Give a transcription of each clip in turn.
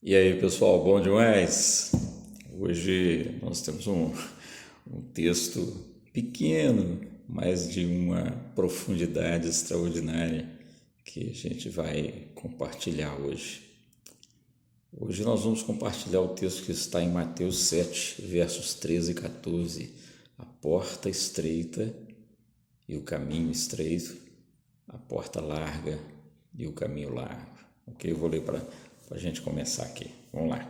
E aí, pessoal, bom demais? Hoje nós temos um texto pequeno, mas de uma profundidade extraordinária que a gente vai compartilhar hoje. Hoje nós vamos compartilhar o texto que está em Mateus 7, versos 13 e 14. A porta estreita e o caminho estreito, a porta larga e o caminho largo. Ok? Eu vou ler para a gente começar aqui. Vamos lá.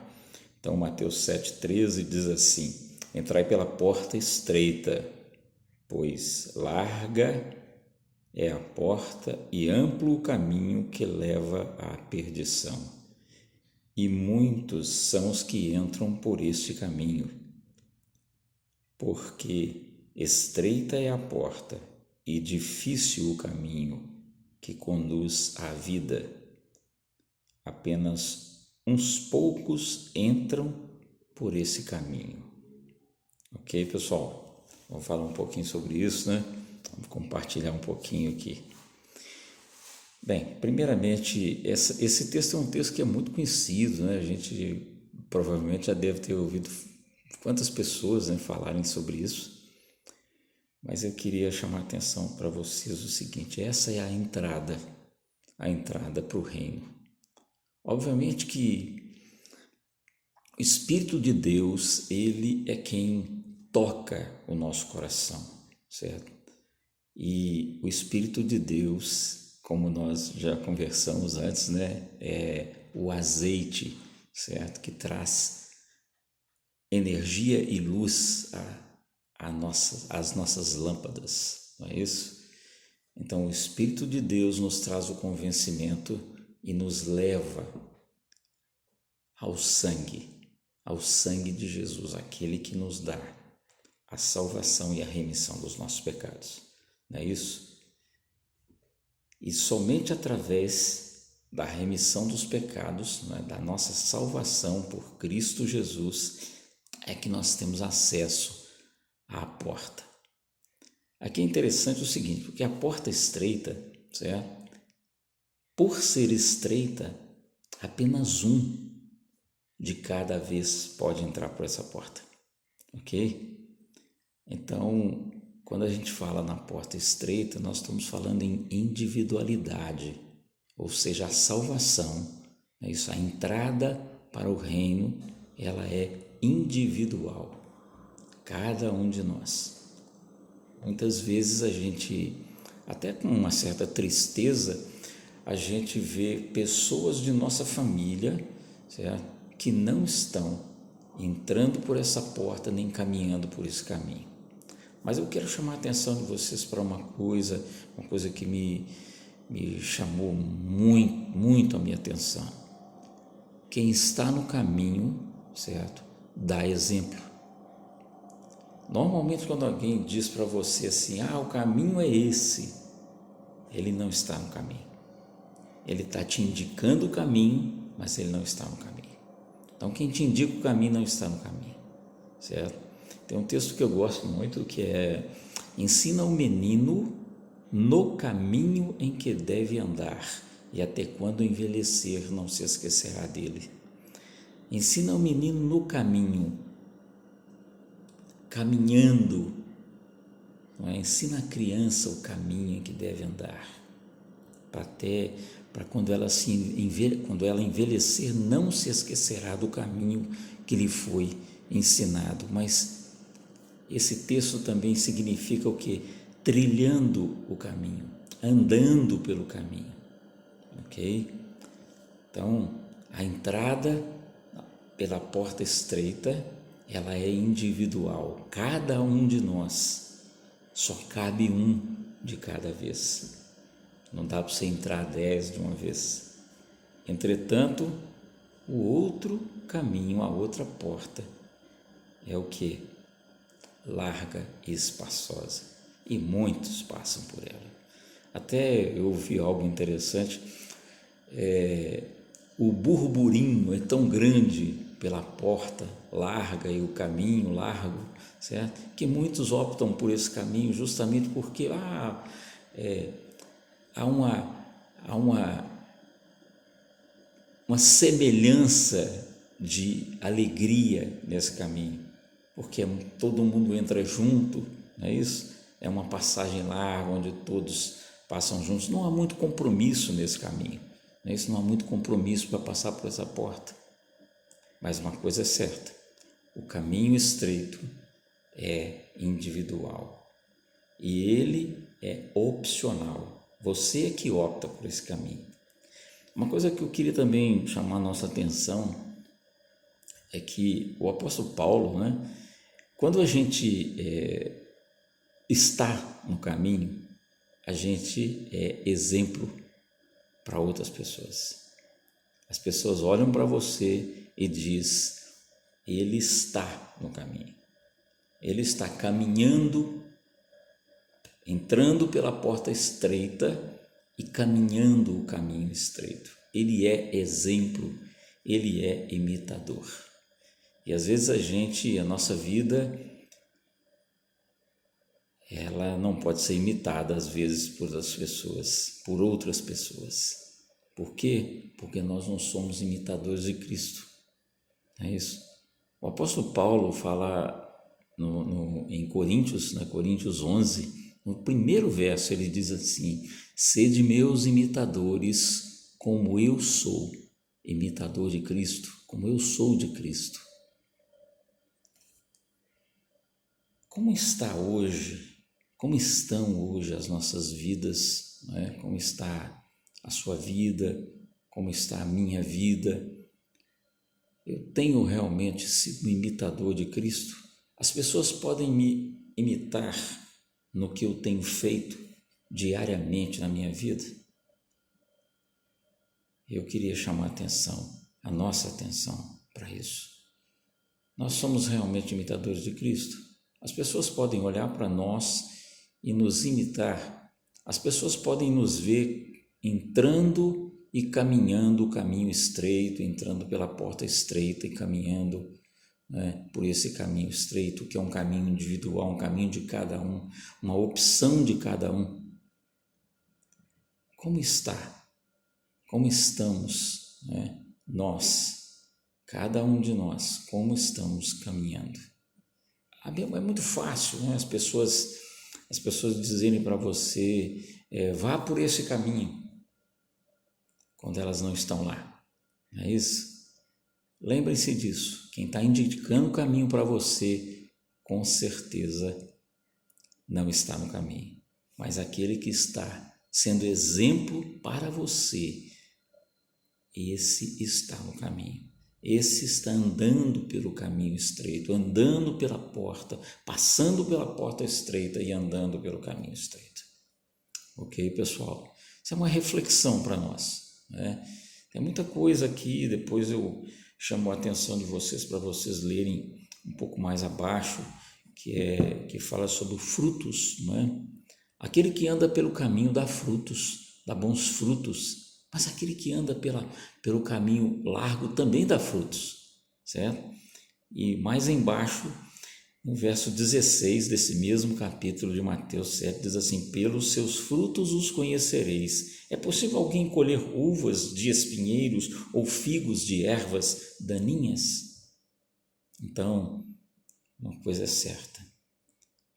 Então, Mateus 7,13 diz assim: Entrai pela porta estreita, pois larga é a porta e amplo o caminho que leva à perdição. E muitos são os que entram por este caminho, porque estreita é a porta e difícil o caminho que conduz à vida. Apenas uns poucos entram por esse caminho. Ok, pessoal? Vamos falar um pouquinho sobre isso, né? Vamos compartilhar um pouquinho aqui. Bem, primeiramente, esse texto é um texto que é muito conhecido, né? A gente provavelmente já deve ter ouvido quantas pessoas, né, falarem sobre isso. Mas eu queria chamar a atenção para vocês o seguinte: essa é a entrada para o reino. Obviamente que o Espírito de Deus, ele é quem toca o nosso coração, certo? E o Espírito de Deus, como nós já conversamos antes, né, é o azeite, certo? Que traz energia e luz às nossas lâmpadas, não é isso? Então, o Espírito de Deus nos traz o convencimento e nos leva ao sangue de Jesus, aquele que nos dá a salvação e a remissão dos nossos pecados, não é isso? E somente através da remissão dos pecados, né, da nossa salvação por Cristo Jesus, é que nós temos acesso à porta. Aqui é interessante o seguinte, porque a porta estreita, certo? Por ser estreita, apenas um de cada vez pode entrar por essa porta, ok? Então, quando a gente fala na porta estreita, nós estamos falando em individualidade, ou seja, a salvação, é isso, a entrada para o reino, ela é individual, cada um de nós. Muitas vezes a gente, até com uma certa tristeza, a gente vê pessoas de nossa família, certo? Que não estão entrando por essa porta nem caminhando por esse caminho. Mas eu quero chamar a atenção de vocês para uma coisa que me chamou muito a minha atenção. Quem está no caminho, certo? Dá exemplo. Normalmente quando alguém diz para você assim, o caminho é esse, ele não está no caminho. Ele está te indicando o caminho, mas ele não está no caminho. Então, quem te indica o caminho não está no caminho, certo? Tem um texto que eu gosto muito que é: ensina o menino no caminho em que deve andar, e até quando envelhecer não se esquecerá dele. Ensina o menino no caminho, caminhando, não é? Ensina a criança o caminho em que deve andar, para quando ela envelhecer, não se esquecerá do caminho que lhe foi ensinado. Mas esse texto também significa o quê? Trilhando o caminho, andando pelo caminho, ok? Então, a entrada pela porta estreita, ela é individual, cada um de nós, só cabe um de cada vez. Não dá para você entrar 10 de uma vez. Entretanto, o outro caminho, a outra porta, é o que? Larga e espaçosa. E muitos passam por ela. Até eu ouvi algo interessante. O burburinho é tão grande pela porta larga e o caminho largo, certo? Que muitos optam por esse caminho justamente porque há uma semelhança de alegria nesse caminho, porque todo mundo entra junto, não é isso? É uma passagem larga onde todos passam juntos, não há muito compromisso nesse caminho, não é isso? Não há muito compromisso para passar por essa porta, mas uma coisa é certa, o caminho estreito é individual e ele é opcional, você é que opta por esse caminho. Uma coisa que eu queria também chamar a nossa atenção é que o apóstolo Paulo, né, quando a gente está no caminho, a gente é exemplo para outras pessoas. As pessoas olham para você e diz, ele está no caminho, ele está caminhando, entrando pela porta estreita e caminhando o caminho estreito. Ele é exemplo, ele é imitador. E às vezes a nossa vida, ela não pode ser imitada às vezes por outras pessoas. Por quê? Porque nós não somos imitadores de Cristo. É isso. O apóstolo Paulo fala em Coríntios, Coríntios 11, no primeiro verso ele diz assim, sede meus imitadores como eu sou imitador de Cristo, como eu sou de Cristo. Como estão hoje as nossas vidas, né? Como está a sua vida, como está a minha vida? Eu tenho realmente sido um imitador de Cristo? As pessoas podem me imitar no que eu tenho feito diariamente na minha vida? Eu queria chamar a nossa atenção para isso. Nós somos realmente imitadores de Cristo? As pessoas podem olhar para nós e nos imitar. As pessoas podem nos ver entrando e caminhando o caminho estreito, entrando pela porta estreita e caminhando, né, por esse caminho estreito, que é um caminho individual, um caminho de cada um, uma opção de cada um. Como estamos, né, nós, cada um de nós, como estamos caminhando? É muito fácil, né, as pessoas dizerem para você, vá por esse caminho, quando elas não estão lá, não é isso? Lembre-se disso, quem está indicando o caminho para você, com certeza não está no caminho, mas aquele que está sendo exemplo para você, esse está no caminho, esse está andando pelo caminho estreito, andando pela porta, passando pela porta estreita e andando pelo caminho estreito. Ok, pessoal? Isso é uma reflexão para nós, né? Tem muita coisa aqui, depois eu chamo a atenção de vocês para vocês lerem um pouco mais abaixo, que fala sobre frutos, né? Aquele que anda pelo caminho dá frutos, dá bons frutos, mas aquele que anda pelo caminho largo também dá frutos, certo? E mais embaixo, no verso 16 desse mesmo capítulo de Mateus 7, diz assim, pelos seus frutos os conhecereis. É possível alguém colher uvas de espinheiros ou figos de ervas daninhas? Então, uma coisa é certa,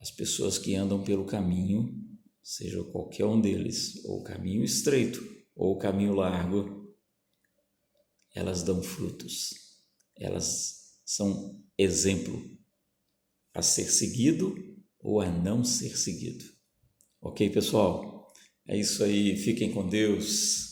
as pessoas que andam pelo caminho, seja qualquer um deles, ou o caminho estreito, ou o caminho largo, elas dão frutos, elas são exemplo a ser seguido ou a não ser seguido. Ok, pessoal? É isso aí, fiquem com Deus.